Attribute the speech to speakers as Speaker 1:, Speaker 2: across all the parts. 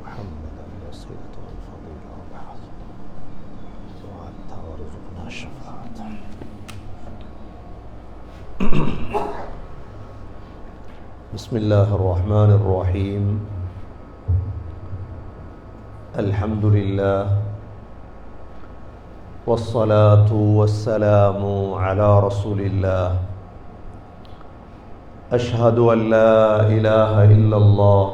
Speaker 1: محمدا الوسيلة والفضيلة وبعث وأنت وارزقنا شفاعته. بسم الله الرحمن الرحيم. الحمد لله والصلاة والسلام على رسول الله. أشهد أن لا إله إلا الله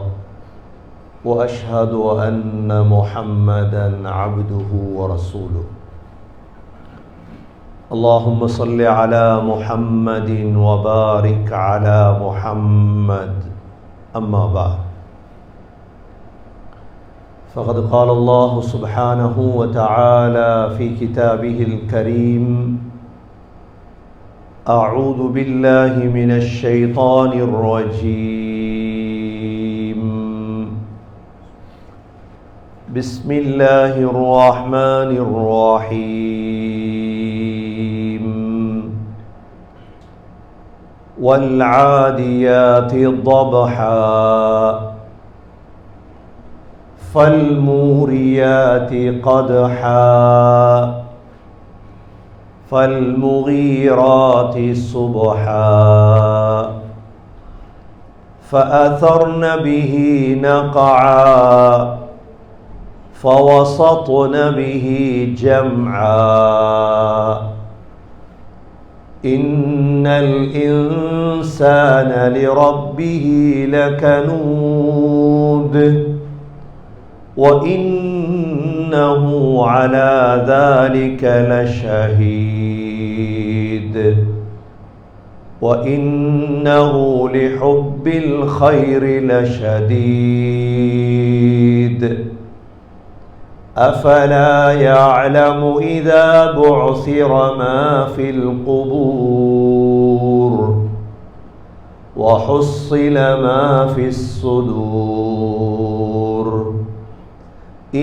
Speaker 1: وأشهد أن محمدا عبده ورسوله. اللهم صل على محمد وبارك على محمد. أما بعد، فقد قال الله سبحانه وتعالى في كتابه الكريم: أعوذ بالله من الشيطان الرجيم. بسم الله الرحمن الرحيم. والعاديات ضبحا فالموريات قدحا فالمغيرات صبحا فأثرن به نقعا فوسطن به جمعا إن الإنسان لربه لكنود وإنه على ذلك لشهيد وإنه لحب الخير لشديد أفلا يعلم إذا بعثر ما في القبور وحصل ما في الصدور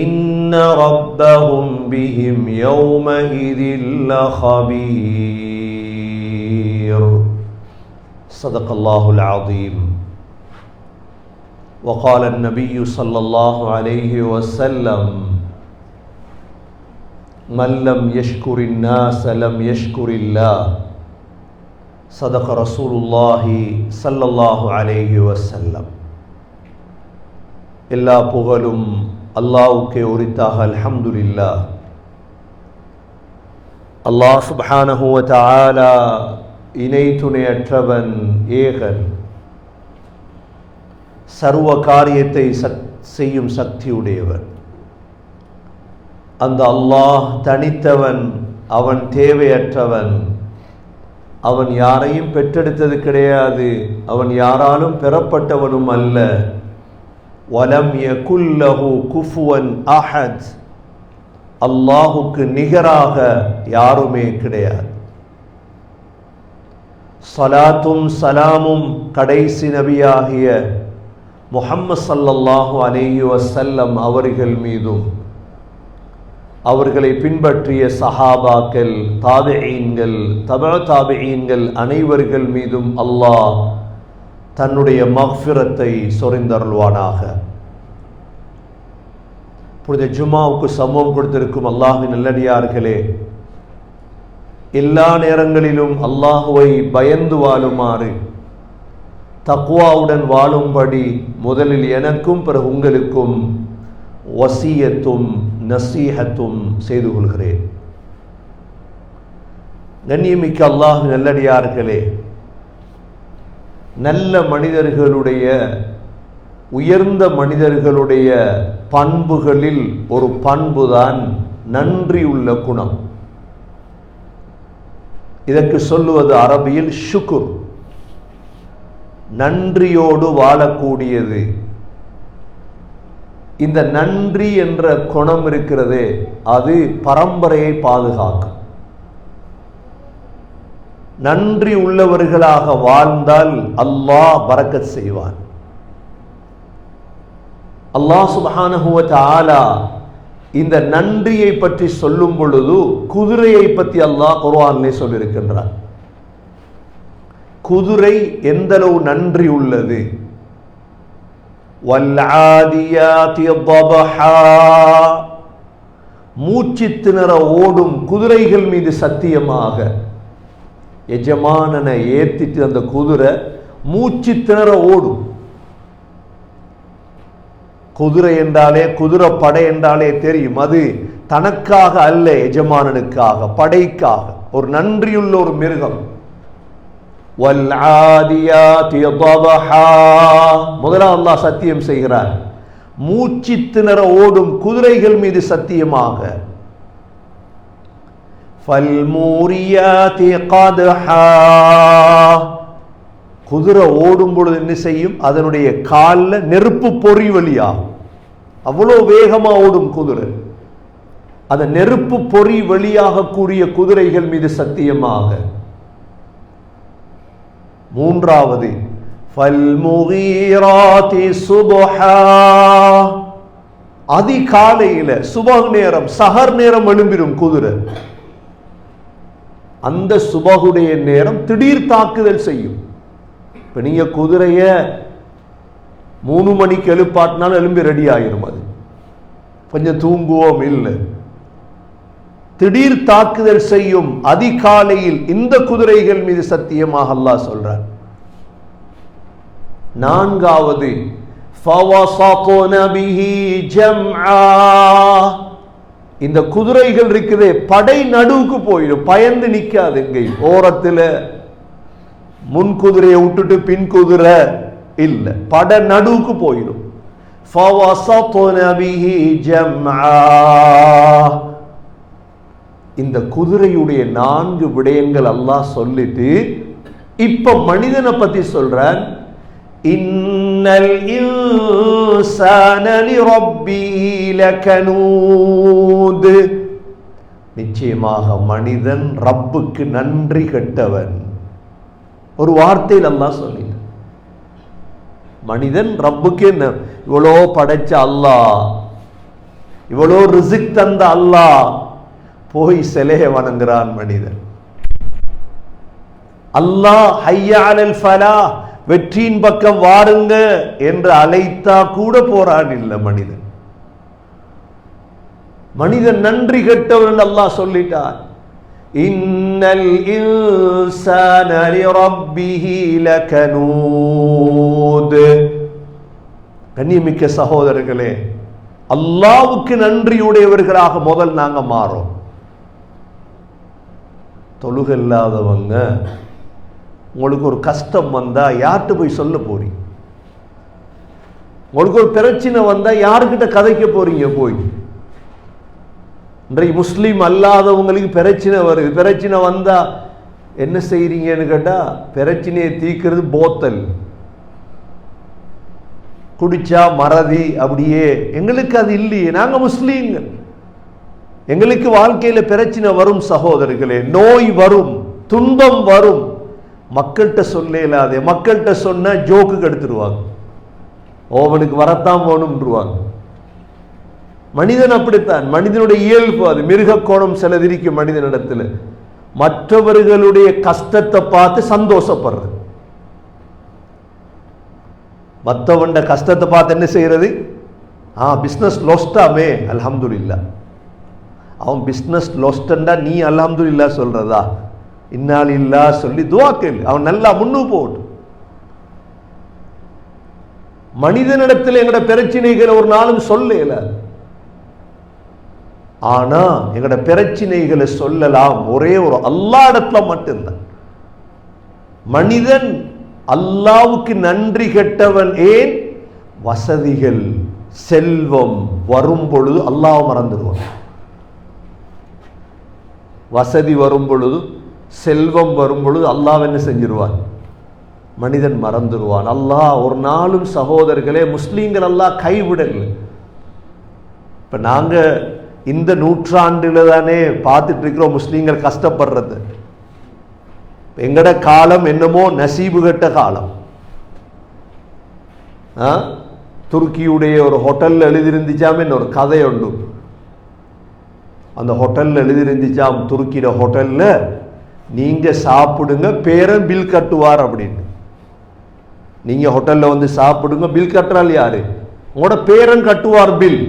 Speaker 1: إن ربهم بهم يومئذ لخبير. صدق الله العظيم. وقال النبي صلى الله عليه وسلم: من لم يشكر الناس لم يشكر الله. صدق رسول الله صلى الله عليه وسلم. எல்லா புகழும் அல்லாஹ்வுக்கே உரித்தாக. அல்ஹம்துலில்லாஹ். அல்லாஹ் சுப்ஹானஹு வ தஆலா இணை துணையற்றவன், ஏகன், சர்வ காரியத்தை செய்யும் சக்தியுடையவன். அந்த அல்லாஹ் தனித்தவன், அவன் தேவையற்றவன், அவன் யாரையும் பெற்றெடுத்தது கிடையாது, அவன் யாராலும் பெறப்பட்டவனும் அல்ல. வலம் யகுல் லஹு குஃபுவன் அஹத். அல்லாஹுக்கு நிகராக யாருமே கிடையாது. ஸலாத்தும் சலாமும் கடைசி நபியாகிய முஹம்மது ஸல்லல்லாஹு அலைஹி வஸல்லம் அவர்கள் மீதும், அவர்களை பின்பற்றிய சஹாபாக்கள், தாபிஈன்கள், தபஅ தாபிஈன்கள் அனைவர்கள் மீதும் அல்லாஹ் தன்னுடைய மக்ஃபிரத்தை சொரிந்தருள்வானாக. புனித ஜும்மாவுக்கு சமூகம் கொடுத்திருக்கும் அல்லாஹ்வின் நல்லடியார்களே, எல்லா நேரங்களிலும் அல்லாஹுவை பயந்து வாழுமாறு, தக்வாவுடன் வாழும்படி முதலில் எனக்கும் பிறகு உங்களுக்கும் வசியத்தும் நசீஹத்தும் செய்து கொள்கிறேன். கண்ணியமிக்க அல்லாஹ்வின் நல்லடியார்களே, நல்ல மனிதர்களுடைய, உயர்ந்த மனிதர்களுடைய பண்புகளில் ஒரு பண்புதான் நன்றியுள்ள குணம். இதற்கு சொல்லுவது அரபியில் ஷுக்குர், நன்றியோடு வாழக்கூடியது. இந்த நன்றி என்ற குணம் இருக்கிறதே, அது பரம்பரையை பாதுகாக்கும். நன்றி உள்ளவர்களாக வாழ்ந்தால் அல்லாஹ் பரக்கத் செய்வான். அல்லாஹ் சுப்ஹானஹு வ தஆலா இந்த நன்றியை பற்றி சொல்லும் பொழுது குதிரையை பற்றி அல்லாஹ் குர்ஆனிலே சொல்லியிருக்கின்றார். குதிரை எந்தளவு நன்றி உள்ளது. வல்ஆதியாதி ضبحا, மூச்சு திணற ஓடும் குதிரைகள் மீது சத்தியமாக. எஜமானனை ஏத்திட்டு அந்த குதிரை மூச்சு திணற ஓடும். குதிரை என்றாலே, குதிரை படை என்றாலே தெரியும், அது தனக்காக அல்ல, எஜமானனுக்காக, படைக்காக, ஒரு நன்றியுள்ள ஒரு மிருகம். வல்ஆதியாதி ضبحا, முதலாவது அல்லாஹ் சத்தியம் செய்கிறார், மூச்சு திணற ஓடும் குதிரைகள் மீது சத்தியமாக. ஃபல்மூரியாதி கத்ஹா, குதிரை ஓடும் பொழுது என்ன செய்யும்? அதனுடைய காலில் நெருப்பு பொறி வெளியாகும். அவ்வளோ வேகமா ஓடும் குதிரை. அந்த நெருப்பு பொறி வெளியாக கூடிய குதிரைகள் மீது சத்தியமாக. மூன்றாவது ஃபல்முகீராதி சுப்ஹா, அதிகாலையில சுபஹ் நேரம், சஹர் நேரம் எழும்பிடும் குதிரை. அந்த சுபஹுடைய நேரம் திடீர் தாக்குதல் செய்யும். இப்ப நீங்க குதிரைய 3 மணிக்கு எழுப்பாட்டினாலும் எழும்பி ரெடி ஆகிரும். அது கொஞ்சம் தூங்குவோம் இல்லை, திடீர் தாக்குதல் செய்யும் அதிகாலையில். இந்த குதிரைகள் மீது சத்தியமாக அல்லாஹ் சொல்றார். நான்காவது ஃபவஸத்ன பிஹி ஜம்ஆ, இந்த குதிரைகள் இருக்குதே படை நடுவுக்கு போயிடும், பயந்து நிக்காது. எங்கே ஓரத்துல முன் குதிரையை விட்டுட்டு பின் குதிரை இல்ல, பட நடுவுக்கு போயிடும். ஃபவஸத்ன பிஹி ஜம்ஆ, இந்த குதிரையுடைய 4 விடயங்கள் அல்லாஹ் சொல்லிட்டு இப்ப மனிதனை பத்தி சொல்றான். இன்னல் இன்சான லிரப்பிஹி லகனூத், நிச்சயமாக மனிதன் ரப்புக்கு நன்றி கெட்டவன். ஒரு வார்த்தையில் அல்லாஹ் சொல்லினான், மனிதன் ரப்புக்கு இவ்வளோ படைச்ச அல்லாஹ், இவ்வளோ ரிஸ்க் தந்த அல்லாஹ், போய் சிலையை வணங்குறான் மனிதன். அல்லாஹ் ஹய்யா அலல் ஃபலாஹ், வெற்றியின் பக்கம் வாருங்க என்று அழைத்தா கூட போறான் இல்லை மனிதன். மனிதன் நன்றி கெட்டவன் அல்லாஹ் சொல்லிட்டான். இன்னல் இன்சான லிரப்பிஹி லகனூத். கண்ணியமிக்க சகோதரர்களே, அல்லாஹ்வுக்கு நன்றியுடையவர்களாக முதல் நாங்க மாறோம். தொழுகை இல்லாதவங்க, உங்களுக்கு ஒரு கஷ்டம் வந்தா யார்கிட்ட போய் சொல்ல போறீங்க? உங்களுக்கு ஒரு பிரச்சனை வந்தா யாருக்கிட்ட கதைக்க போறீங்க? போய் இன்றைக்கு முஸ்லீம் அல்லாதவங்களுக்கு பிரச்சனை வருது. பிரச்சனை வந்தா என்ன செய்றீங்கன்னு கேட்டா, பிரச்சனையை தீர்க்கிறது போத்தல், குடிச்சா மறதி. அப்படியே எங்களுக்கு அது இல்லையே, நாங்க முஸ்லீம்கள். எங்களுக்கு வாழ்க்கையில பிரச்சனை வரும் சகோதரர்களே, நோய் வரும், துன்பம் வரும். மக்கள்கிட்ட சொல்ல இல்லாதே, மக்கள்கிட்ட சொன்ன ஜோக்கு எடுத்துருவாங்க, ஓவனுக்கு வரத்தான் போகணும்ன்றுவாங்க. மனிதன் அப்படித்தான், மனிதனுடைய இயல்பு அது. மிருக கோணம் சிலதிரிக்கும் மனிதனிடத்தில். மற்றவர்களுடைய கஷ்டத்தை பார்த்து சந்தோஷப்படுறது. மற்றவண்ட கஷ்டத்தை பார்த்து என்ன செய்யறது? பிஸ்னஸ் லொஸ்டாமே அல்ஹம்துலில்லாஹ். அவன் பிஸ்னஸ் லொஸ்டண்டா நீ அல்ஹம்துலில்லாஹ் சொல்றதா? இன்னாலில்லாஹ் சொல்லி துஆ கேளு, அவன் நல்லா முன்னுக்கு போகட்டும். மனிதனிடத்தில் எங்கட பிரச்சனைகளை ஒரு நாளும் சொல்லல. ஆனா எங்கட பிரச்சனைகளை சொல்லலாம் ஒரே ஒரு அல்லாஹ் இடத்துல மட்டும்தான். மனிதன் அல்லாஹ்வுக்கு நன்றி கெட்டவன். ஏன்? வசதிகள் செல்வம் வரும் பொழுது அல்லாஹ் மறந்துடுவான். வசதி வரும் பொழுது, செல்வம் வரும் பொழுது அல்லாஹ் என்ன செஞ்சிருவான்? மனிதன் மறந்துடுவான். அல்லாஹ் ஒரு நாளும் சகோதரர்களே, முஸ்லீம்கள் அல்லாஹ் கைவிடல. இப்ப நாங்க இந்த நூற்றாண்டுல தானே பார்த்துட்டு இருக்கிறோம் முஸ்லீம்கள் கஷ்டப்படுறது. எங்கட காலம் என்னமோ நசீபு கட்ட காலம். துருக்கியுடைய ஒரு ஹோட்டல்ல எழுதிருந்துச்சாமே ஒரு கதை உண்டு. அந்த ஹோட்டல்ல எழுதிருந்துச்சாம், துருக்கியோட ஹோட்டல்ல நீங்க சாப்பிடுங்க, பேரன் பில் கட்டுவார் அப்படின்னு. நீங்க ஹோட்டல்ல வந்து சாப்பிடுங்க, பில் கட்டுறாள் யாரு? உங்களோட பேரன் கட்டுவார் பில்.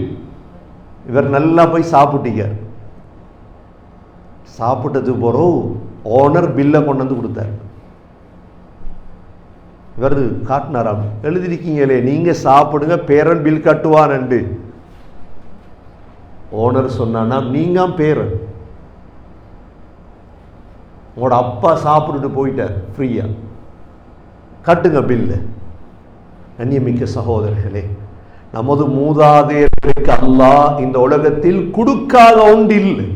Speaker 1: இவர் நல்லா போய் சாப்பிட்டீங்க, சாப்பிட்டது போறோம் ஓனர் பில்லை கொண்டு வந்து கொடுத்தார். இவர் காட்டினாராம், எழுதிருக்கீங்களே நீங்க சாப்பிடுங்க பேரன் பில் கட்டுவான். ஓனர் சொன்னா நீங்க பேரன், உங்களோட அப்பா சாப்பிட்டுட்டு போயிட்டார், ஃப்ரீயா கட்டுங்க பில்லு. கண்ணியமிக்க சகோதரர்களே, நமது மூதாதையர்களுக்கு அல்லாஹ் இந்த உலகத்தில் கொடுக்காத ஒன்றில்லை.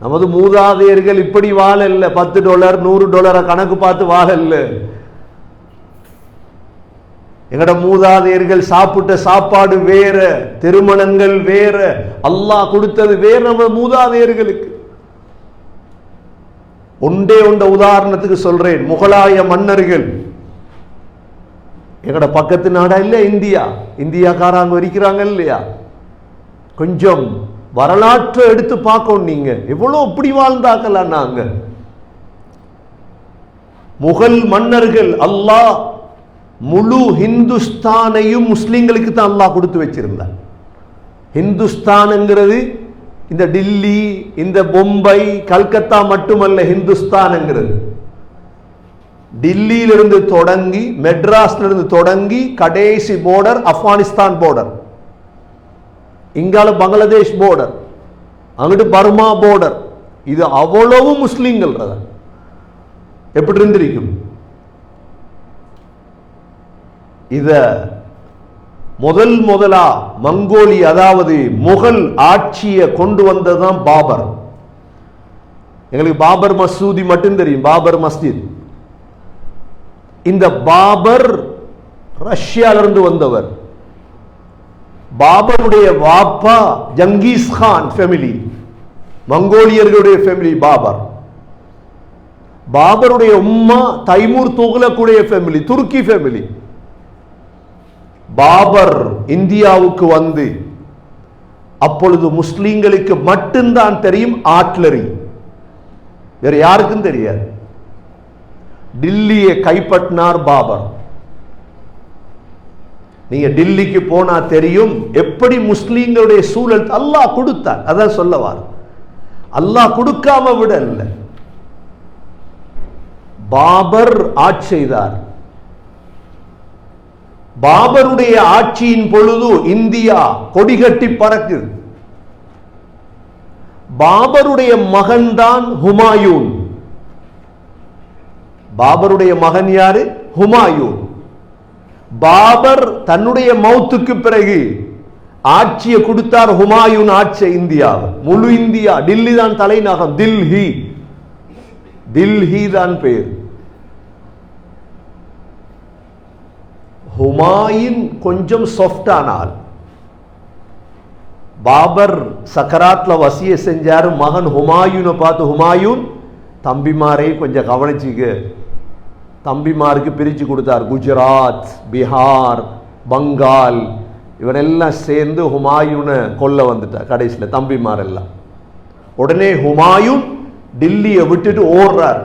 Speaker 1: நமது மூதாதையர்கள் இப்படி வாழல்ல, $10 $100 கணக்கு பார்த்து வாழல்ல. எங்கட மூதாதையர்கள் சாப்பிட்ட சாப்பாடு வேற, திருமணங்கள் வேற, அல்லாஹ் கொடுத்தது வேற. நம்ம மூதாதையர்களுக்கு ஒன்றே உதாரணத்துக்கு சொல்றேன். முகலாய மன்னர்கள், எங்கட பக்கத்து நாடா இல்ல இந்தியா, இந்தியாக்காரங்க இருக்கிறாங்க இல்லையா, கொஞ்சம் வரலாற்றை எடுத்து பார்க்கணும். நீங்க எவ்வளவு இப்படி வாழ்ந்தாக்கலாம். நாங்க முகல் மன்னர்கள், அல்லாஹ் முழு ஹிந்துஸ்தானையும் முஸ்லிம்களுக்கு தான் அல்லாஹ் கொடுத்து வச்சிருந்தார். ஹிந்துஸ்தான்ங்கிறது இந்த டில்லி, இந்த பொம்பை, கல்கத்தா மட்டுமல்ல. ஹிந்துஸ்தான்ங்கிறது டில்லியிலிருந்து தொடங்கி, மெட்ராஸ்ல இருந்து தொடங்கி கடைசி போர்டர் ஆப்கானிஸ்தான் போர்டர், இங்கால பங்களாதேஷ் போர்டர், அங்கிட்டு பர்மா போர்டர். இது அவ்வளவு முஸ்லிம்கள். எப்படி இருந்திருக்கும்? இத முதலா மங்கோலி, அதாவது முகல் ஆட்சியை கொண்டு வந்ததுதான் பாபர். எங்களுக்கு பாபர் மசூதி மட்டும் தெரியும், பாபர் மஸ்ஜித். இந்த பாபர் ரஷ்யாவிலிருந்து வந்தவர். பாபருடைய வாப்பா ஜங்கீஸ் கான் ஃபேமிலி, மங்கோலியர்களுடைய ஃபேமிலி பாபர். பாபருடைய உம்மா தைமூர் துக்ளக்குடைய ஃபேமிலி, துருக்கி ஃபேமிலி. பாபர் இந்தியாவுக்கு வந்து அப்பொழுது முஸ்லிம்களுக்கு மட்டும்தான் தெரியும் ஆர்ட்லரி, வேற யாருக்கும் தெரியாது. டில்லியை கைப்பற்றினார் பாபர். நீங்க டில்லிக்கு போனா தெரியும் எப்படி முஸ்லிம்களுடைய சூழல் அல்லாஹ் கொடுத்தார். அதான் சொல்லவார், அல்லாஹ் கொடுக்காம விட இல்லை. பாபர் ஆட்சி செய்தார். பாபருடைய ஆட்சியின் பொழுது இந்தியா கொடிகட்டி பறக்குது. பாபருடைய மகன்தான் ஹுமாயூன். பாபருடைய மகன் யாரு? ஹுமாயூன். பாபர் தன்னுடைய மௌத்துக்கு பிறகு ஆட்சியை கொடுத்தார். ஹுமாயூன் ஆட்சி இந்தியா, முழு இந்தியா. டில்லி தான் தலைநகரம், தில்ஹி தான் பேர். ஹுமாயூன் கொஞ்சம் சாஃப்டானால், பாபர் சக்கராத்ல வசிய செஞ்சாரு. மகன் ஹுமாயூனை பார்த்து, ஹுமாயூன் தம்பிமாரை கொஞ்சம் கவனிச்சுக்க. தம்பிமாருக்கு பிரிச்சு கொடுத்தார். குஜராத், பீகார், பங்கால் இவனெல்லாம் சேர்ந்து ஹுமாயூனை கொல்ல வந்துட்டார் கடைசியில், தம்பிமார் எல்லாம். உடனே ஹுமாயூன் டில்லியை விட்டுட்டு ஓடுறார்.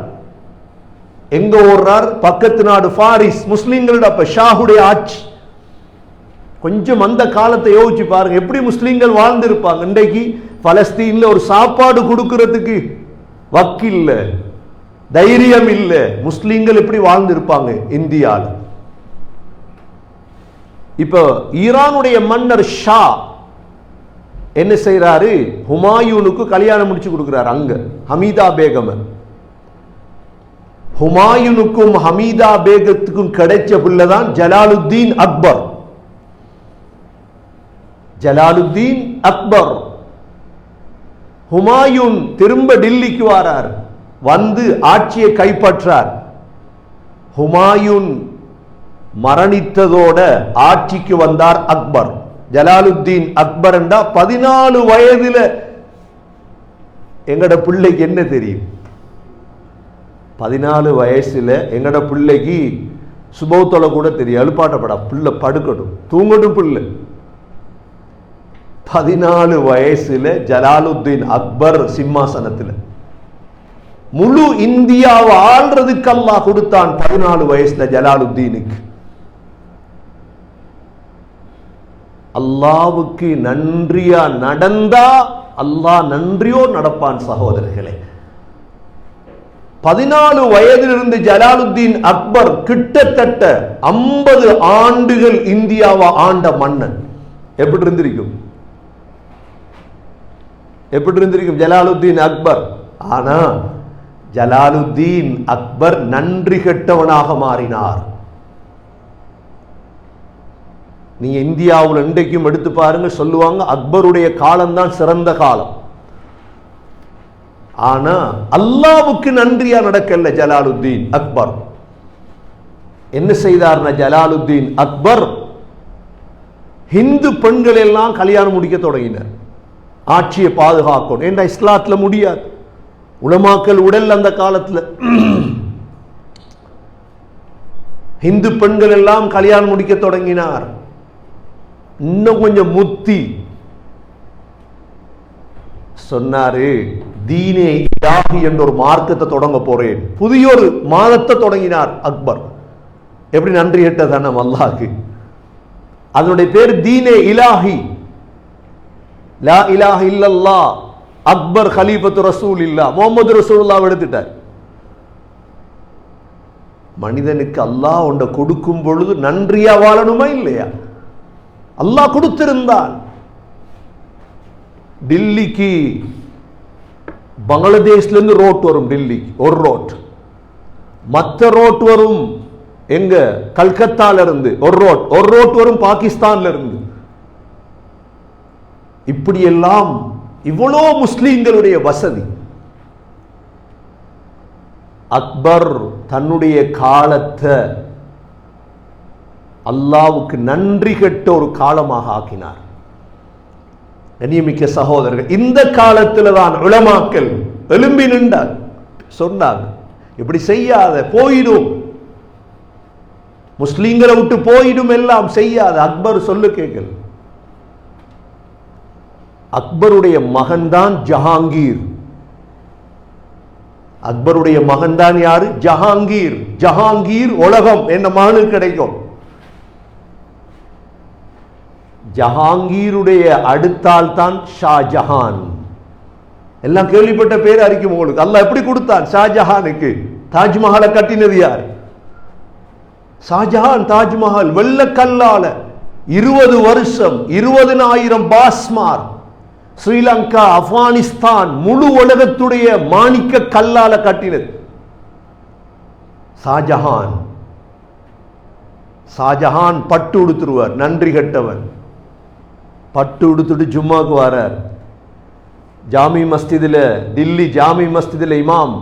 Speaker 1: எங்க ஓடுறார்? பக்கத்து நாடு பாரிஸ், முஸ்லிம்களோட அப்ப ஷாஹுடைய ஆட்சி. கொஞ்சம் அந்த காலத்தை யோசிச்சு பாருங்க, எப்படி முஸ்லிம்கள் வாழ்ந்திருப்பாங்க. இன்றைக்கு பலஸ்தீன்ல ஒரு சாப்பாடு கொடுக்கிறதுக்கு வக்கில்ல, தைரியம் இல்ல. முஸ்லிம்கள் எப்படி வாழ்ந்திருப்பாங்க இந்தியாவில். இப்ப ஈரானுடைய மன்னர் ஷா என்ன செய்யறாரு? ஹுமாயூனுக்கு கல்யாணம் முடிச்சு கொடுக்கிறார். அங்க ஹமீதா பேகம். ஹுமாயூனுக்கும் ஹமீதா பேகத்துக்கும் கிடைச்ச பிள்ளைதான் ஜலாலுத்தீன் அக்பர். ஜலாலுத்தீன் அக்பர். ஹுமாயூன் திரும்ப டில்லிக்கு வாரார், வந்து ஆட்சியை கைப்பற்றார். ஹுமாயூன் மரணித்ததோட ஆட்சிக்கு வந்தார் அக்பர். ஜலாலுத்தீன் அக்பர் என்றா 14 வயதுல. எங்கட பிள்ளைக்கு என்ன தெரியும்? 14 வயசுல எங்கட பிள்ளைக்கு சுபோத்தொல கூட தெரியும். எழுப்பாட்டப்படா, பிள்ளை படுக்கட்டும், தூங்கட்டும் பிள்ளை. 14 வயசுல ஜலாலுத்தீன் அக்பர் சிம்மாசனத்தில். முழு இந்தியாவை ஆள்றதுக்கு அல்லாஹ் கொடுத்தான் 14 வயசுல ஜலாலுத்தீனுக்கு. அல்லாவுக்கு நன்றியா நடந்தா அல்லாஹ் நன்றியோ நடப்பான் சகோதரர்களே. 14 வயதிலிருந்து ஜலாலுத்தீன் அக்பர் கிட்டத்தட்ட 50 ஆண்டுகள் இந்தியாவை ஆண்ட மன்னன். எப்படி இருந்திருக்கும் ஜலாலுத்தீன் அக்பர்? ஆனா ஜலாலுத்தீன் அக்பர் நன்றி கெட்டவனாக மாறினார். நீங்க இந்தியாவில் இன்றைக்கும் எடுத்து பாருங்க, சொல்லுவாங்க அக்பருடைய காலம்தான் சிறந்த காலம். ஆனா அல்லாவுக்கு நன்றியா நடக்கல ஜலாலுத்தீன் அக்பர். என்ன செய்தார்னா ஜலாலுத்தீன் அக்பர் ஹிந்து பெண்கள் எல்லாம் கல்யாணம் முடிக்க தொடங்கினார். ஆட்சியை பாதுகாக்கணும் என்ற இஸ்லாத்துல முடியாது. உலமாக்கள் உடல் அந்த காலத்துல ஹிந்து பெண்கள் எல்லாம் கல்யாணம் முடிக்க தொடங்கினார். இன்னும் கொஞ்சம் முத்தி சொன்னாரு, தீனே இலாஹி என்ற ஒரு மார்க்கத்தை தொடங்க போறேன். புதிய ஒரு மாதத்தை தொடங்கினார் அக்பர். எப்படி நன்றி கேட்டதான அல்லாஹ்க்கு. அதனுடைய பேர் தீனே இலாஹி. லா இலாஹ இல்லல்லாஹ். அக்பர் கலீஃபத்து ரசூலுல்லாஹ், முஹம்மது ரசூலுல்லாஹ் எடுத்துட்டார். மனிதனுக்கு அல்லாஹ் ஒன்றை கொடுக்கும் பொழுது நன்றியா வாழணுமா இல்லையா? அல்லாஹ் கொடுத்திருந்தான். டில்லிக்கு பங்களாதேஷ்ல இருந்து ரோட் வரும், டில்லிக்கு ஒரு ரோட். மற்ற ரோட் வரும் எங்க கல்கத்தால இருந்து ஒரு ரோட் வரும் பாகிஸ்தான்ல இருந்து. இப்படி எல்லாம் இவ்வளோ முஸ்லிம்களுடைய வசதி. அக்பர் தன்னுடைய காலத்தை அல்லாவுக்கு நன்றி கெட்ட ஒரு காலமாக ஆக்கினார். கண்ணியமிக்க சகோதரர்கள், இந்த காலத்தில் தான் உலமாக்கள் எழும்பி நின்றார், சொன்னாங்க இப்படி செய்யாத, போயிடும், முஸ்லிம்களை விட்டு போயிடும், எல்லாம் செய்யாத. அக்பர் சொல்லு கேட்கல. அக்பருடைய மகன்தான் ஜஹாங்கீர். அக்பருடைய மகன்தான் யாரு? ஜஹாங்கீர். ஜஹாங்கீர் உலகம் என்ன மகனுக்கு கிடைக்கும். ஜஹாங்கீருடைய அடுத்தால் தான் ஷாஜஹான். எல்லாம் கேள்விப்பட்ட பேர் அறிக்கும் உங்களுக்கு. அல்லாஹ் எப்படி கொடுத்தான் ஷாஜஹானுக்கு? தாஜ்மஹாலை கட்டினது யார்? ஷாஜஹான். தாஜ்மஹால் வெள்ளக்கல்லால 20 வருஷம் 20,000 பாஸ்மார், ஸ்ரீலங்கா, ஆப்கானிஸ்தான், முழு உலகத்துடைய மாணிக்க கல்லால கட்டினது ஷாஜஹான். ஷாஜஹான் பட்டு உடுத்துருவார், நன்றி கட்டவன். பட்டு உடுத்துட்டு ஜும்மாக்கு வரார். ஜாமி மஸ்ஜிதில், டில்லி ஜாமி மஸ்ஜிதில் இமாம்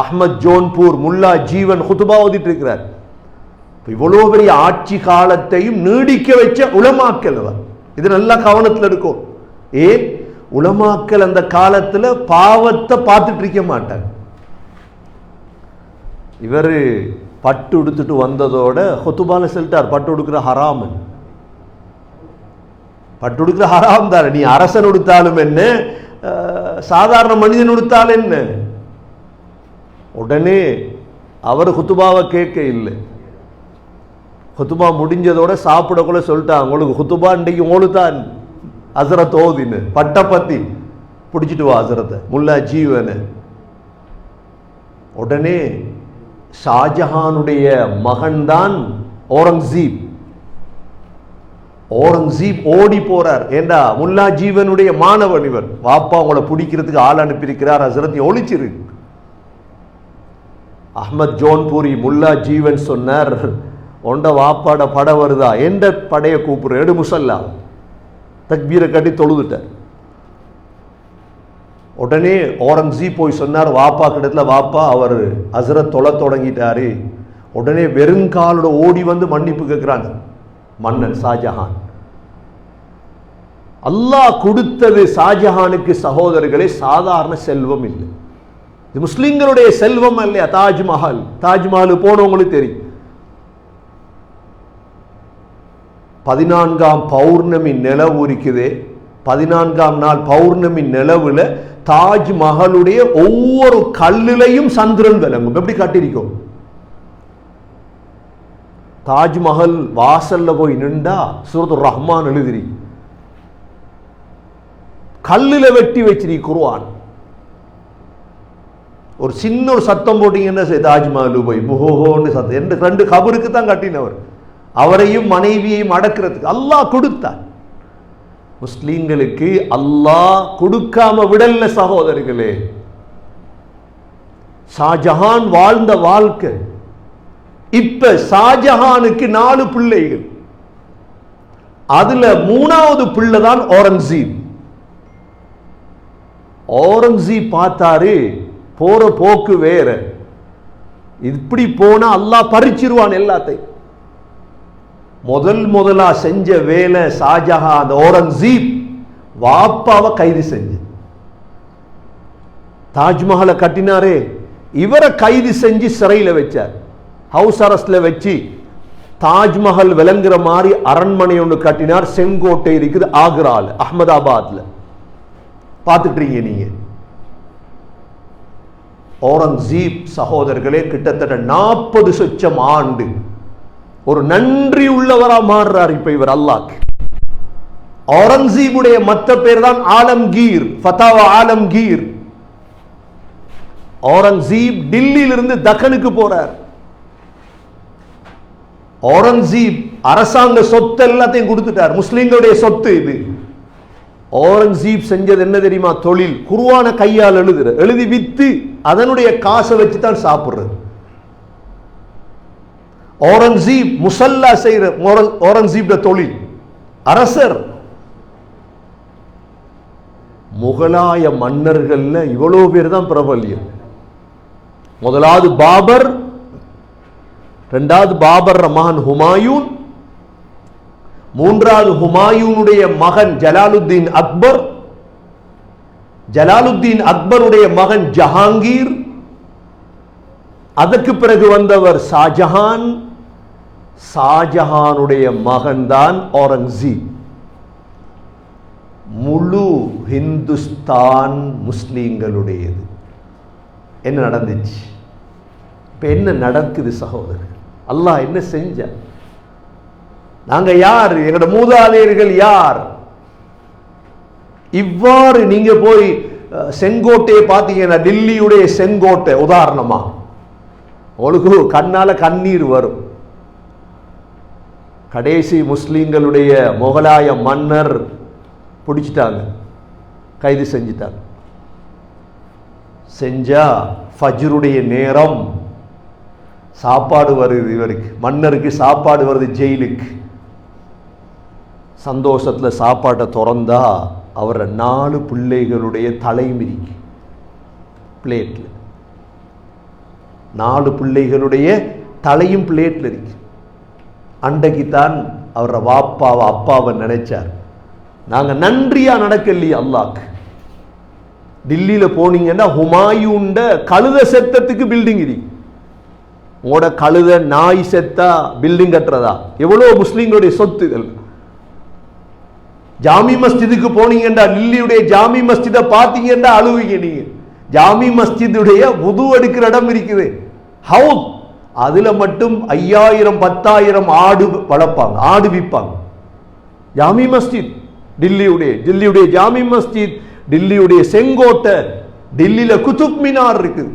Speaker 1: அஹ்மத் ஜோன்பூர் முல்லா ஜீவன் குதுபா ஓதிட்டு இருக்கிறார். இவ்வளோ பெரிய ஆட்சி காலத்தையும் நீடிக்க வச்ச உலமாக்கல். இது நல்லா கவனத்தில் இருக்கும். ஏன் உலமாக்கல் அந்த காலத்தில் பாவத்தை பார்த்துட்டு இருக்க மாட்டாங்க. இவர் பட்டு உடுத்துட்டு வந்ததோட ஹுத்துபால சொல்லிட்டார், பட்டு உடுக்கிற ஹராம். பட்டு உடுக்கிற ஹராம் தானே. நீ அரசன் உடுத்தாலும் என்ன, சாதாரண மனிதன் உடுத்தாலும் என்ன. உடனே அவர் ஹுத்துபாவை கேட்க இல்லை. ஹுத்துபா முடிஞ்சதோட சாப்பிடக்குள்ள சொல்லிட்டாங்க, உங்களுக்கு ஹுத்துபா இன்றைக்கு ஓடுதான் ஹசரத் ஓதின்னு. பட்டை பத்தி பிடிச்சிட்டு வா ஹசரத்தை, முல்லா ஜீவனை. உடனே ஷாஜஹானுடைய மகன்தான் ஓரங்கசீப். ஓரங்கசீப் ஓடி போறார். ஏண்டா முல்லா ஜீவனுடைய மாணவன் இவர். வாப்பா உங்களை பிடிக்கிறதுக்கு ஆள் அனுப்பியிருக்கிறார், ஹசரத் ஒழிச்சிரு. அஹ்மத் ஜோன்பூரி முல்லா ஜீவன் சொன்னார், உண்ட வாப்பாட படை வருதா? எந்த படையை கூப்பிடுற? எடு முசல்லா. தக்பீரை கட்டி தொழுதுட்டார். உடனே ஓரங்கசீப் போய் சொன்னார் வாப்பா கிட்டத்துல, வாப்பா அவர் ஹசரத் தொழ தொடங்கிட்டாரு. உடனே வெறுங்காலோட ஓடி வந்து மன்னிப்பு கேட்கிறான் மன்னன் ஷாஜஹான். அல்லாஹ் கொடுத்தது ஷாஜஹானுக்கு சகோதரர்களே சாதாரண செல்வம் இல்லை. இது முஸ்லிம்களுடைய செல்வம் இல்லையா? தாஜ்மஹால். தாஜ்மஹால் போனவங்களுக்கு தெரியும். 14ஆம் பௌர்ணமி நிலவு இருக்குதே, 14ஆம் நாள் பௌர்ணமி நிலவுல தாஜ்மஹாலுடைய ஒவ்வொரு கல்லிலையும் சந்திரன் விளங்கும். எப்படி கட்டிருக்கோம்? தாஜ்மஹல் வாசல்ல போய் நின்றா சூரத்துர் ரஹ்மான் எழுதிரி, கல்லுல வெட்டி வச்சிரி குர்ஆன். ஒரு சின்ன ஒரு சத்தம் போட்டீங்கன்னா தாஜ்மஹல் போய் முகோன்னு சத்தம். ரெண்டு கபருக்கு தான் கட்டினவர், அவரையும் மனைவியையும் அடக்கிறதுக்கு அல்லாஹ் கொடுத்தார். முஸ்லீம்களுக்கு அல்லாஹ் கொடுக்காம விடல்ல சகோதரர்களே. ஷாஜஹான் வாழ்ந்த வாழ்க்கை. இப்ப ஷாஜஹானுக்கு 4 பிள்ளைகள், அதுல 3வது பிள்ளை தான் அவுரங்கசீப். அவுரங்கசீப் பார்த்தாரு போற போக்கு வேற, இப்படி போனா அல்லாஹ் பறிச்சிருவான் எல்லாத்தையும். முதலா செஞ்ச வேலை ஷாஜஹான் அவுரங்கசீப் வாப்பாவை கைது செஞ்சு. தாஜ்மஹலை கட்டினாரே, இவரை கைது செஞ்சு சிறையில் வச்சார், ஹவுஸ் அரெஸ்ட்ல வச்சு. தாஜ்மஹல் விளங்குற மாதிரி அரண்மனை ஒன்று கட்டினார். செங்கோட்டை இருக்குது ஆக்ரால, அஹமதாபாத்ல. பார்த்துட்டீங்க நீங்க. அவுரங்கசீப் சகோதரர்களே கிட்டத்தட்ட 40 சொச்சம் ஆண்டு ஒரு நன்றி உள்ளவரா மாறுறார் இப்ப இவர் அல்லாஹ்க்கு. அவுரங்கசீபுடைய மற்ற பேர் தான் ஆலம்கீர், ஃபதாவா ஆலம்கீர். அவுரங்கசீப் டில்லியிலிருந்து தக்கனுக்கு போறார். அவுரங்கசீப் அரசாங்க சொத்து எல்லாத்தையும் கொடுத்துட்டார், முஸ்லிம்களுடைய சொத்து இது. அவுரங்கசீப் செஞ்சது என்ன தெரியுமா? தொழில். குர்ஆனை கையால் எழுதி வித்து அதனுடைய காசை வச்சு தான் சாப்பிடுறது. அவுரங்கசீப் முசல்லா செய்யற அவுரங்கசீப் தொழில். அரசர். முகலாய மன்னர்கள்ல இவ்வளவு பேர் தான் பிரபல்யம். முதலாவது பாபர், 2வது பாபர் மகன் ஹுமாயூன், 3வது ஹுமாயூனுடைய மகன் ஜலாலுத்தீன் அக்பர், ஜலாலுத்தீன் அக்பருடைய மகன் ஜஹாங்கீர், அதற்கு பிறகு வந்தவர் ஷாஜஹான், ஷாஜஹானுடைய மகன் தான் அவுரங்கசீப். முழு ஹிந்துஸ்தான் முஸ்லிம்களுடையது. என்ன நடந்துச்சு? இப்ப என்ன நடக்குது சகோதரர்? அல்லாஹ் என்ன செஞ்ச? நாங்க யார்? எங்களோட மூதாதையர்கள் யார்? இவ்வாறு நீங்க போய் செங்கோட்டையை பார்த்தீங்கன்னா, டில்லியுடைய செங்கோட்டை உதாரணமா உங்களுக்கு கண்ணால கண்ணீர் வரும். கடைசி முஸ்லிம்களுடைய முகலாய மன்னர் பிடிச்சிட்டாங்க, கைது செஞ்சிட்டாங்க. செஞ்சா ஃபஜ்ருடைய நேரம், சாப்பாடு வருது இவருக்கு, மன்னருக்கு சாப்பாடு வருது ஜெயிலுக்கு. சந்தோஷத்துல சாப்பாட்டை திறந்தா அவர 4 பிள்ளைகளுடைய தலைமிரிக்கு பிளேட்ல, 4 பிள்ளைகளுடைய தலையும் பிளேட்ல இருக்கு. அன்றைக்குத்தான் அவர வாப்பாவை அப்பாவை நினைச்சார். நாங்க நன்றியா நடக்கலையே அல்லாஹ்க்கு. டில்லியில போனீங்கன்னா ஹுமாயூண்ட கழுத செத்தத்துக்கு பில்டிங் இருக்கு. உங்களோட கழுத நாய் செத்தா பில்டிங் கட்டுறதா? எவ்வளவு முஸ்லிம்களுடைய சொத்துகள். ஜாமி மஸ்ஜிதுக்கு போனீங்கன்னா, டில்லியுடைய ஜாமி மஸ்ஜிதை பார்த்தீங்கன்னா அழுவீங்க நீங்க. ஜாமி மஸ்ஜிதுடைய வுது எடுக்கிற இடம் இருக்குது, ஹவுத். அதுல மட்டும் 5000 10,000 ஆடு வளர்ப்பாங்க, ஆடு விற்பாங்க. ஜாமி மஸ்ஜித் டில்லியுடைய ஜாமி மஸ்ஜித், டில்லியுடைய செங்கோட்டை, டில்லியில குதுப் மினார் இருக்குது.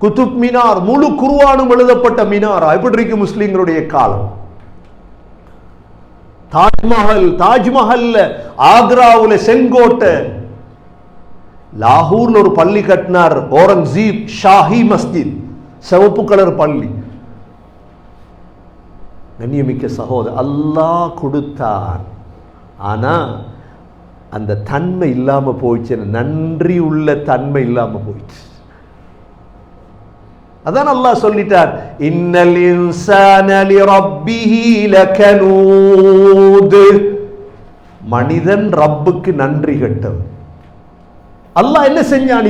Speaker 1: குதுப் மினார் முழு குர்ஆனும் எழுதப்பட்ட மினாரா? எப்படி இருக்கு முஸ்லிம்களுடைய காலம்? தாஜ்மஹல் ஆக்ராவுல செங்கோட்டை. லாகூர்ல ஒரு பள்ளி கட்டினார் அவுரங்கசீப், ஷாஹி மஸ்ஜித், சிவப்பு கலர் பள்ளி. கண்ணியமிக்க சகோதரர், அல்லாஹ் கொடுத்தான், ஆனா அந்த தன்மை இல்லாம போயிடுச்சு, நன்றி உள்ள தன்மை இல்லாம போயிடுச்சு. அதான் அல்லாஹ் சொல்லிட்டார், இன்னல் இன்சான லிரப்பிஹி லகனூத். மனிதன் ரப்புக்கு நன்றி கெட்டவன். அல்லாஹ் என்ன செஞ்சான்?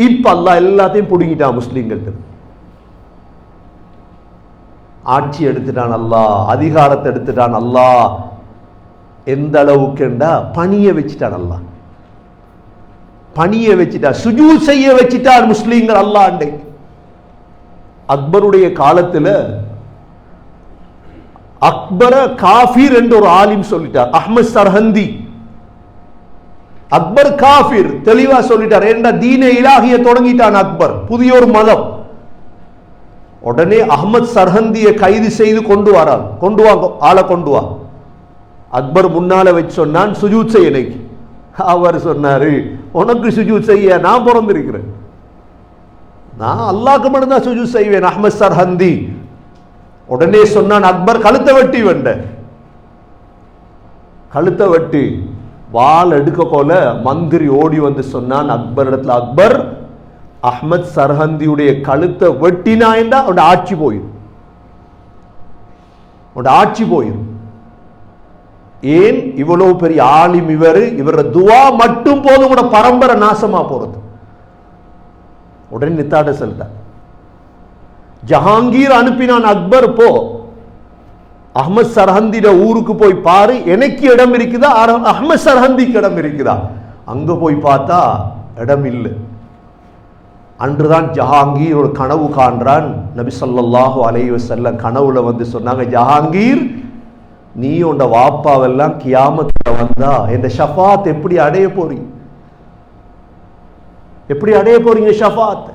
Speaker 1: இப்ப அல்லாஹ் எல்லாத்தையும் புடுங்கிட்டான் முஸ்லிம்கள்ட்ட. ஆட்சி எடுத்துட்டான் அல்லாஹ், அதிகாரத்தை எடுத்துட்டான் அல்லாஹ். எந்த அளவுக்குண்டா பணிய வச்சுட்டான் அல்லாஹ், பணிய வச்சுட்டான், சுஜூத் செய்ய வச்சுட்டான் முஸ்லிம்கள் அல்லாஹ். அக்பருடைய காலத்தில் அக்பர காஃபிர் என்று ஒரு ஆலிம் சொல்லிட்டார், அஹ்மத் சர்ஹந்தி. அக்பர் காஃபிர் தெளிவா சொல்லிட்டார். ஏன்னா தீனே இலாஹிய தொடங்கிட்டான் அக்பர், புதிய ஒரு மதம். உடனே அஹ்மத் சர்ஹந்தியை கைது செய்து கொண்டு வராங்க, கொண்டு வாங்க ஆளை கொண்டு வா. அக்பர் முன்னால வச்சு சொன்னான், சுஜூத் செய்ய எனக்கு. அவர் சொன்னாரு, உனக்கு சுஜூத் செய்ய நான் பிறந்திருக்கிறேன், நான் அல்லாஹ்க்கு மட்டும்தான் சுஜூத் செய்வேன். அஹ்மத் சர்ஹந்தி உடனே சொன்னான், அக்பர் கழுத்தை வெட்டி வேண்ட, கழுத்தை வெட்டி வாள் எடுக்க போல மந்திரி ஓடி வந்து சொன்னான் அக்பர் இடத்துல, அக்பர் அஹ்மத் சர்ஹந்தியுடைய கழுத்தை வெட்டினா என்றா அவனோட ஆட்சி போயிடும், அவனோட ஆட்சி போயிடும். ஏன் இவ்வளவு பெரிய ஆலிம் இவர துவா மட்டும் போதும் கூட பரம்பரை நாசமா போறது. உடனே நித்தாட சொல்லிட்டார். ஜஹாங்கீர் அனுப்பினான், அக்பர் போ அஹ்மத் சர்ஹந்திட ஊருக்கு போய் பாரு, எனக்கு இடம் இருக்குதா அஹ்மத் சர்ஹந்திக்கு இடம் இருக்குதா. அங்க போய் பார்த்தா இடம் இல்லை. அன்றுதான் ஜஹாங்கீர் ஒரு கனவு காண்றான். நபி ஸல்லல்லாஹு அலைஹி வஸல்லம் கனவுல வந்து சொன்னாங்க, ஜஹாங்கீர் நீ உண்ட வாப்பாவெல்லாம் கியாமத்துல வந்தா இந்த ஷஃபாத் எப்படி அடைய போறீங்க, எப்படி அடைய போறீங்க ஷஃபாத்?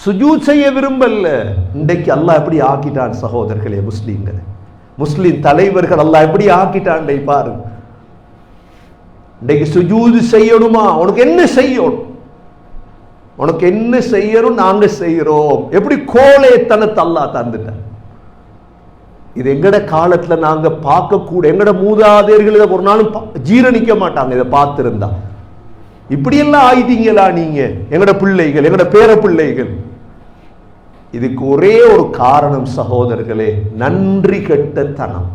Speaker 1: சுஜூத் செய்ய விரும்பல. இன்றைக்கு அல்லாஹ் எப்படி ஆக்கிட்டான் சகோதரர்களே, முஸ்லீம்கள், முஸ்லிம் தலைவர்கள் அல்லாஹ் எப்படி ஆக்கிட்டான் பாருங்க. இன்றைக்கு சுஜூத் செய்யணுமா, உனக்கு என்ன செய்யணும், உனக்கு என்ன செய்யணும், நாங்க செய்யறோம். எப்படி கோழைத்தனத்தை அல்லாஹ் தந்துட்டான். இது எங்கட காலத்துல நாங்க பார்க்க கூட, எங்கட மூதாதையர்கள் இதை ஒரு நாளும் ஜீரணிக்க மாட்டாங்க. இதை பார்த்திருந்தா இப்படியெல்லாம் ஆயிட்டீங்களா நீங்க, எங்கட பிள்ளைகள், எங்கட பேர பிள்ளைகள். இதுக்கு ஒரே ஒரு காரணம் சகோதரர்களே, நன்றி கெட்ட தனம்.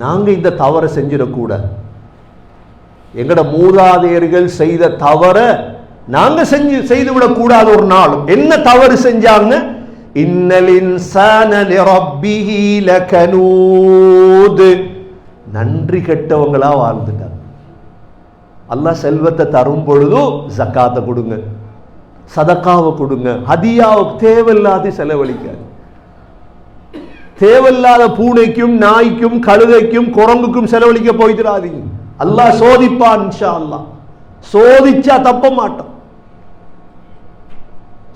Speaker 1: நாங்க இந்த தவறை செஞ்சிடக்கூடாது. எங்கட மூதாதையர்கள் செய்த தவற நாங்க செய்துவிடக் கூடாது. ஒரு நாளும் என்ன தவறு செஞ்சாங்க, இன்னல் இன்சான லிரப்பிஹி லகனூத், நன்றி கெட்டவங்களா வாழ்ந்துட்டாங்க. அல்லாஹ் செல்வத்தை தரும் பொழுது ஜக்காத்தை கொடுங்க, சதக்காவை கொடுங்க, ஹதியாவுக்கு தேவையில்லாத செலவழிக்காது. தேவையில்லாத பூனைக்கும் நாய்க்கும் கழுதைக்கும் குரங்குக்கும் செலவழிக்க போயிடாதீங்க. அல்லாஹ் சோதிப்பான் இன்ஷா அல்லாஹ். சோதிச்சா தப்ப மாட்டோம்,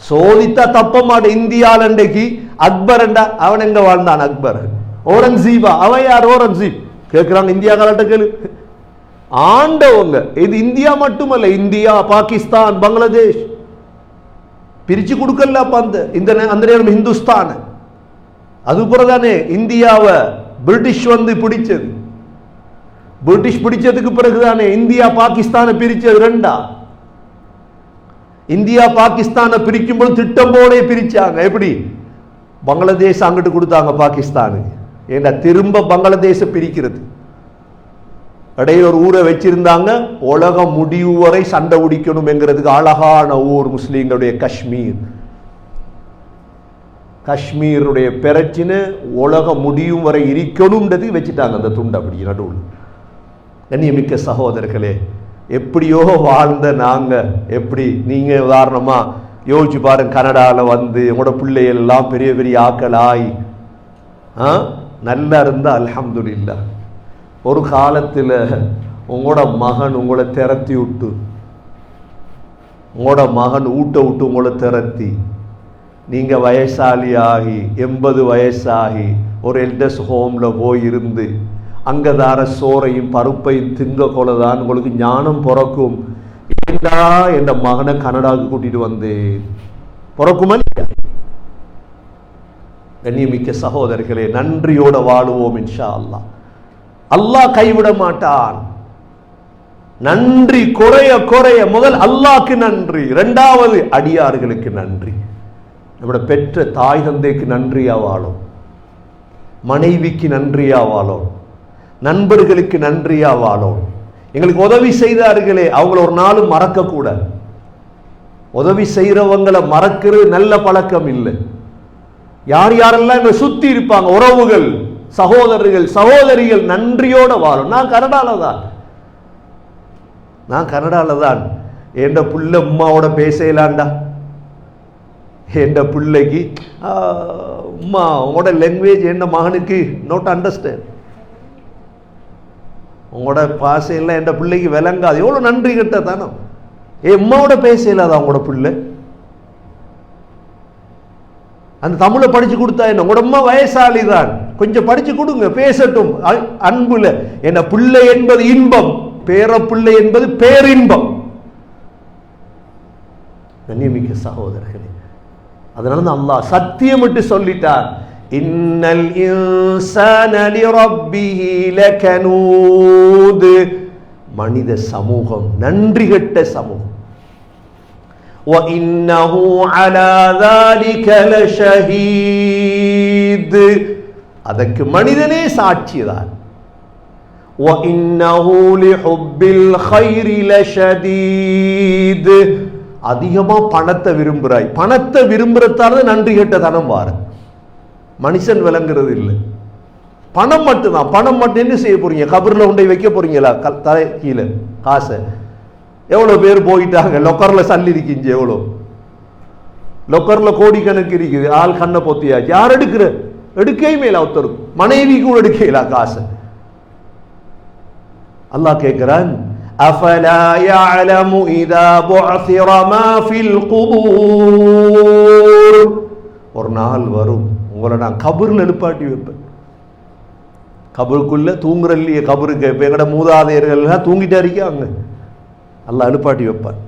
Speaker 1: சோதித்தா தப்ப மாட்டோம். இந்தியால இன்றைக்கு அக்பர் என்றா அவன் எங்க வாழ்ந்தான், அக்பர். ஓரங்கசீபா அவன் யார், ஓரங்கசீப் கேட்கிறாங்க. இந்தியா காலட்டுகள் ஆண்டவங்க. இது இந்தியா மட்டுமல்ல, இந்தியா, பாகிஸ்தான், பங்களாதேஷ் பிரிச்சு கொடுக்கல. அப்ப அந்த நேரம் இந்துஸ்தான், அது பிறகுதானே இந்தியாவை பிரிட்டிஷ் வந்து பிடிச்சது. பிரிட்டிஷ் பிடிச்சதுக்கு பிறகுதானே இந்தியா பாகிஸ்தானை பிரிச்சது ரெண்டா. இந்தியா பாகிஸ்தானை பிரிக்கும் போது திட்டம் போல பிரிச்சாங்க. எப்படி, பங்களாதேஷ் அங்கிட்டு கொடுத்தாங்க பாகிஸ்தானுக்கு, ஏன்னா திரும்ப பங்களாதேஷ பிரிக்கிறது. இடையில ஒரு ஊரை வச்சிருந்தாங்க, உலக முடிவு வரை சண்டை உடிக்கணும் என்கிறதுக்கு அழகான ஊர் முஸ்லீம்களுடைய காஷ்மீர். காஷ்மீருடைய பிரச்சனை உலக முடியும் வரை இருக்கணும்ன்றது வச்சுட்டாங்க அந்த துண்டு அப்படி நடுவில். கண்ணியமிக்க சகோதரர்களே, எப்படியோ வாழ்ந்த நாங்க எப்படி, நீங்க உதாரணமா யோசிச்சு பாருங்க, கனடாவில் வந்து உங்களோட பிள்ளைகள் எல்லாம் பெரிய பெரிய ஆக்களாய் நல்லா இருந்தா அல்ஹம்துலில்லாஹ். ஒரு காலத்தில் உங்களோட மகன் உங்களை திரத்தி விட்டு, உங்களோட மகன் ஊட்ட விட்டு உங்களை திரத்தி, நீங்க வயசாளி ஆகி 80 வயசாகி ஒரு எல்டர்ஸ் ஹோம்ல போய் இருந்து அங்கதார சோறையும் பருப்பையும் திங்க கொலதான் உங்களுக்கு ஞானம் பிறக்கும். ஏண்டா என் மகனை கனடாவுக்கு கூட்டிட்டு வந்து பிறக்குமா? கண்ணியமிக்க சகோதரர்களே, நன்றியோட வாழுவோம் இன்ஷா அல்லாஹ். அல்லாஹ் கைவிட மாட்டான். நன்றி குறைய குறைய முதல் அல்லாஹ்க்கு நன்றி, இரண்டாவது அடியார்களுக்கு நன்றி. நம்முடைய பெற்ற தாய் தந்தைக்கு நன்றியா வாழும், மனைவிக்கு நன்றியா வாழும், நண்பர்களுக்கு நன்றியா வாழும். எங்களுக்கு உதவி செய்தார்களே அவங்கள ஒரு நாளும் மறக்க கூடாது. உதவி செய்யறவங்களை மறக்கிறது நல்ல பழக்கம் இல்லை. யார் யாரெல்லாம் எங்களை சுத்தி இருப்பாங்க, உறவுகள், சகோதரர்கள், சகோதரிகள், நன்றியோட வாழும். நான் கனடால தான் என் புள்ள உம்மாவோட பேசலாண்டா, என்ற பிள்ளைக்கு அம்மா உங்களோட லாங்குவேஜ் என்ன மகனுக்கு நோட் அண்டர்ஸ்டாண்ட், உங்களோட பாசையெல்லாம் என்ற பிள்ளைக்கு விளங்காது. எவ்வளோ நன்றி கிட்ட தானே எம்மாவோட பேச இல்லாத அவங்களோட பிள்ளை அந்த தமிழை படிச்சு கொடுத்தா என்ன, உங்களோட அம்மா வயசாளி தான், கொஞ்சம் படிச்சு கொடுங்க பேசட்டும் அன்புல. என்ன பிள்ளை என்பது இன்பம், பேர பிள்ளை என்பது பேரின்பம். கண்ணியமிக்க சகோதரர்களே, அதனால தான் அல்லாஹ் சத்தியமிட்டு சொல்லிட்டார், இன்னல் இன்சான லிரப்பிஹி லகனூத். மனித சமூகம் நன்றி கெட்ட சமூகம். وَإِنَّهُ عَلَى ذَلِكَ لَشَهِيدٌ. அதற்கு மனிதனே சாட்சிதான். وَإِنَّهُ لِحُبِّ الْخَيْرِ لَشَدِيدٌ. அதிகமா பணத்தை விரும்புறாய், பணத்தை விரும்புறதால நன்றி கெட்ட தனம் வார மனுஷன் விளங்குறது இல்லை. பணம் மட்டும்தான், பணம் மட்டும் என்ன செய்ய போறீங்க? கபர்ல கொண்டை வைக்க போறீங்களா? தலை கீழே காசை. எவ்வளவு பேர் போயிட்டாங்க, லொக்கர்ல சல்லி இருக்கிஞ்சு, எவ்வளோ லொக்கர்ல கோடிக்கணக்கு இருக்குது, ஆள் கண்ணை பொத்தியாச்சு. யார் எடுக்கிற? எடுக்கவே மேல ஒருத்தருக்கு, மனைவி கூட எடுக்கல காசு. அல்லாஹ் கேட்கிறான், அஃபலா யஅலமு இதா புஅஸிர மா ஃபில் குபூர். ஒரு நாள் வரும் உங்களை நான் கபர்ல எழுப்பாட்டி வைப்பேன். கபருக்குள்ள தூங்குற இல்லையே, கபருக்கு இப்ப எங்கட மூதாதையர்கள் தூங்கிட்டா இருக்காங்க, அல்லாஹ் எழுப்பாட்டி வைப்பான்.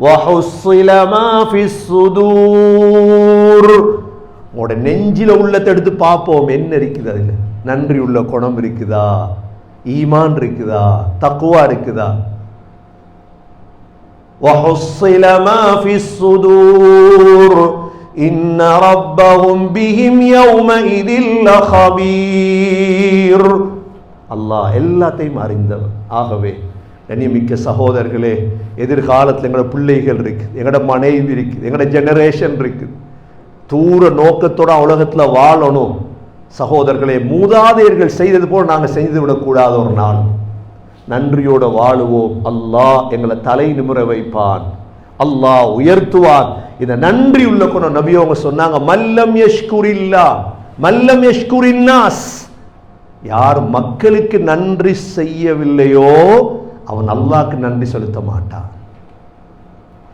Speaker 1: வஹுஸ்ஸில மா ஃபிஸ் சுதூர். உங்களோட நெஞ்சில உள்ளத்தை எடுத்து பார்ப்போம், என்ன இருக்குது அதுல, நன்றி உள்ள குணம் இருக்குதா, ஈமான் இருக்குதா, தக்வா இருக்குதா. வஹுஸ்ஸில மா ஃபிஸ் சுதூர் இன்ன ரப்பஹும் பிஹிம் யௌமஇதில் லகபீர். அல்லாஹ் எல்லாத்தையும் அறிந்தவன். ஆகவே கண்ணியமிக்க சகோதரர்களே, எதிர்காலத்தில் எங்களோட பிள்ளைகள் இருக்குது, எங்களோட மனைவி இருக்குது, எங்களோட ஜெனரேஷன் இருக்குது. தூர நோக்கத்தோட உலகத்தில் வாழணும். சகோதரர்களே, மூதாதையர்கள் செய்தது போல் நாங்கள் செய்து விடக்கூடாத ஒரு நாள். நன்றியோட வாழுவோம். அல்லாஹ் எங்களை தலை நிமிர வைப்பான், அல்லாஹ் உயர்த்துவான். இந்த நன்றி உள்ள குணம் நபி அவங்க சொன்னாங்க, மல்லம் யஷ்குரில்லா மல்லம் யஷ்குரின்னாஸ். யார் மக்களுக்கு நன்றி செய்யவில்லையோ அவன் அல்லாஹ்க்கு நன்றி செலுத்த மாட்டான்.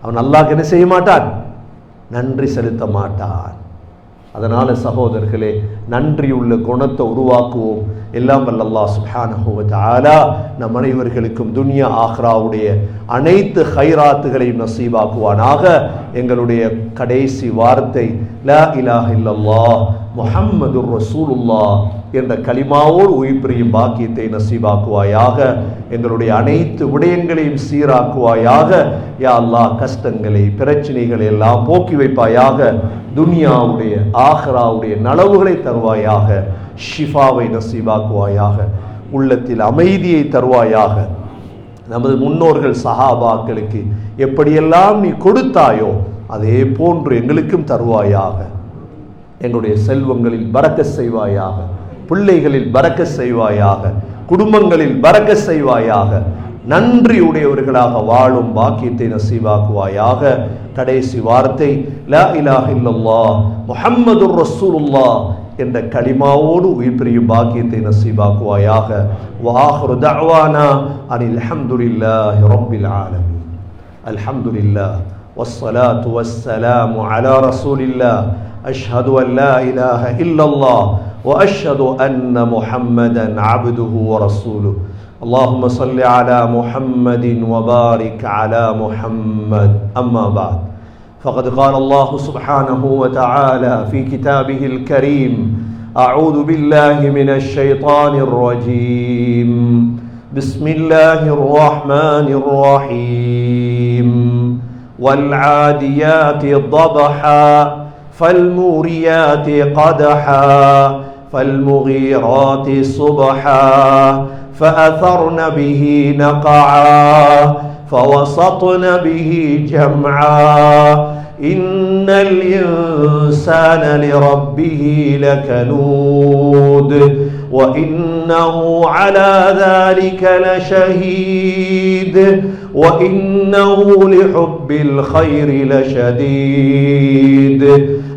Speaker 1: அவன் அல்லாஹ்க்கு என்ன செய்ய மாட்டான்? நன்றி செலுத்த மாட்டான். அதனால சகோதரர்களே, நன்றி உள்ள குணத்தை உருவாக்குவோம். எல்லாம் வல்ல அல்லாஹ் சுப்ஹானஹு வ தஆலா நம் அனைவர்களுக்கும் துன்யா ஆஹ்ராவுடைய அனைத்து ஹைராத்துகளையும் நசீபாக்குவானாக. எங்களுடைய கடைசி வார்த்தை லா இலாஹ இல்லல்லாஹ் முஹம்மதுர் ரசூலுல்லாஹ் என்ற கலிமாவோடு உயிர்ப்பிரியும் பாக்கியத்தை நசீபாக்குவாயாக. எங்களுடைய அனைத்து விடயங்களையும் சீராக்குவாயாக. யா அல்லாஹ், கஷ்டங்களை பிரச்சனைகளை எல்லாம் போக்கி வைப்பாயாக. துனியாவுடைய ஆஹ்ராவுடைய நலவுகளை தருவாயாக. ஷிஃபாவை நசீபாக்குவாயாக. உள்ளத்தில் அமைதியை தருவாயாக. நமது முன்னோர்கள் சஹாபாக்களுக்கு எப்படியெல்லாம் நீ கொடுத்தாயோ அதே போன்று எங்களுக்கும் தருவாயாக. எங்களுடைய செல்வங்களில் பரக்கத் செய்வாயாக, பிள்ளைகளில் பரக்கத் செய்வாயாக, குடும்பங்களில் பரக்கத் செய்வாயாக. நன்றி உடையவர்களாக வாழும் பாக்கியத்தை நசீபாக்குவாயாக. கடைசி வார்த்தை லா இலாஹ இல்லல்லாஹ் முஹம்மதுர் ரசூலுல்லாஹ் என்ற கலிமாவோடு உயிர் பிரியும் பாக்கியத்தை நசீபாக்குவாயாக. வஆஹிரு தஅவானா அனில் ஹம்துலில்லாஹி ரப்பில் ஆலமீன். அல்ஹம்துலில்லாஹ் வஸ்ஸலாத்து வஸ்ஸலாமு அலா ரசூலில்லாஹ். அஷ்ஹது அன் லா இலாஹ இல்லல்லாஹ் وأشهد أن محمدا عبده ورسوله. اللهم صل على محمد وبارك على محمد. أما بعد، فقد قال الله سبحانه وتعالى في كتابه الكريم: أعوذ بالله من الشيطان الرجيم. بسم الله الرحمن الرحيم. والعاديات ضبحا فالموريات قدحا فالمغيرات صبحا فأثرن به نقعا فوسطن به جمعا إن الإنسان لربه لكنود وإنه على ذلك لشهيد وإنه لحب الخير لشديد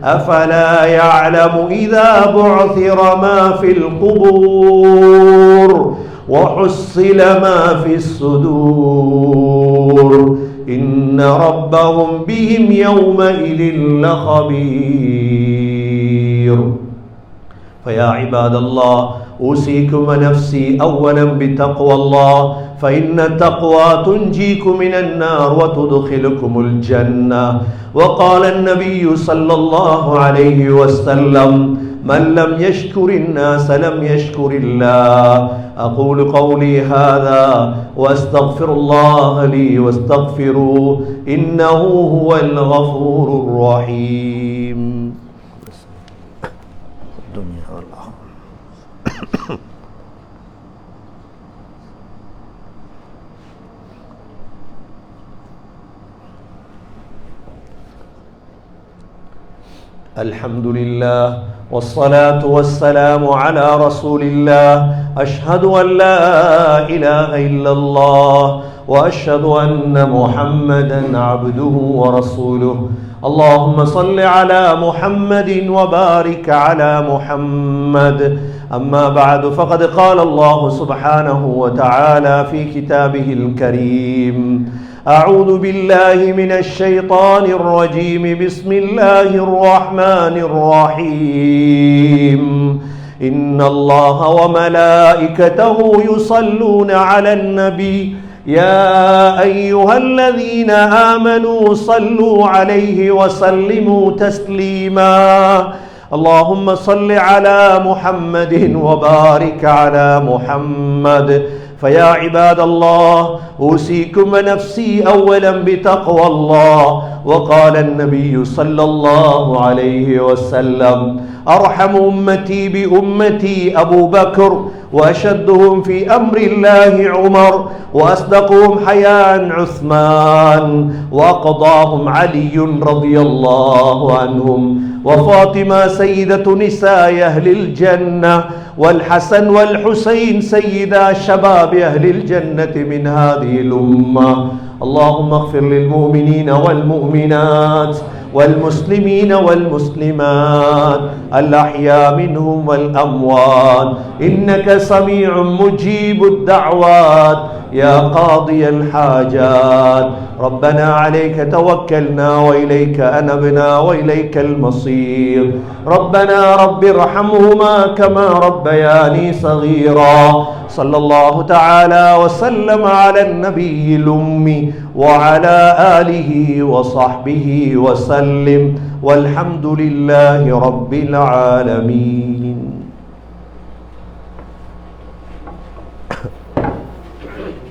Speaker 1: أفلا يعلم إذا بعثر ما في القبور وحصل ما في الصدور إن ربهم بهم يومئذ لخبير. فيا عباد الله أوصيكم ونفسي أولا بتقوى الله، فإن التقوى تنجيكم من النار وتدخلكم الجنة. وقال النبي صلى الله عليه وسلم: من لم يشكر الناس لم يشكر الله. أقول قولي هذا وأستغفر الله لي واستغفروه إنه هو الغفور الرحيم. الحمد لله والصلاة والسلام على رسول الله. أشهد أن لا إله إلا الله وأشهد أن محمدا عبده ورسوله. اللهم صل على محمد وبارك على محمد. أما بعد، فقد قال الله سبحانه وتعالى في كتابه الكريم: أعوذ بالله من الشيطان الرجيم. بسم الله الرحمن الرحيم. إن الله وملائكته يصلون على النبي يا أيها الذين آمنوا صلوا عليه وسلموا تسليما. اللهم صل على محمد وبارك على محمد. فيا عباد الله أوصيكم ونفسي أولا بتقوى الله. وقال النبي صلى الله عليه وسلم: أرحم أمتي بأمتي أبو بكر، وأشدهم في أمر الله عمر، وأصدقهم حياء عثمان، وأقضاهم علي رضي الله عنهم، وفاطمة سيدة نساء أهل الجنة، والحسن والحسين سيدا شباب أهل الجنة من هذه الأمة. اللهم اغفر للمؤمنين والمؤمنات والمسلمين والمسلمات الأحياء منهم والأموات، إنك سميع مجيب الدعوات يا قاضي الحاجات. ربنا عليك توكلنا وإليك أنبنا وإليك المصير. ربنا رب ارحمهما كما ربياني صغيرا. صلى الله تعالى وسلم على النبي الأمي وعلى آله وصحبه وسلم، والحمد لله رب العالمين.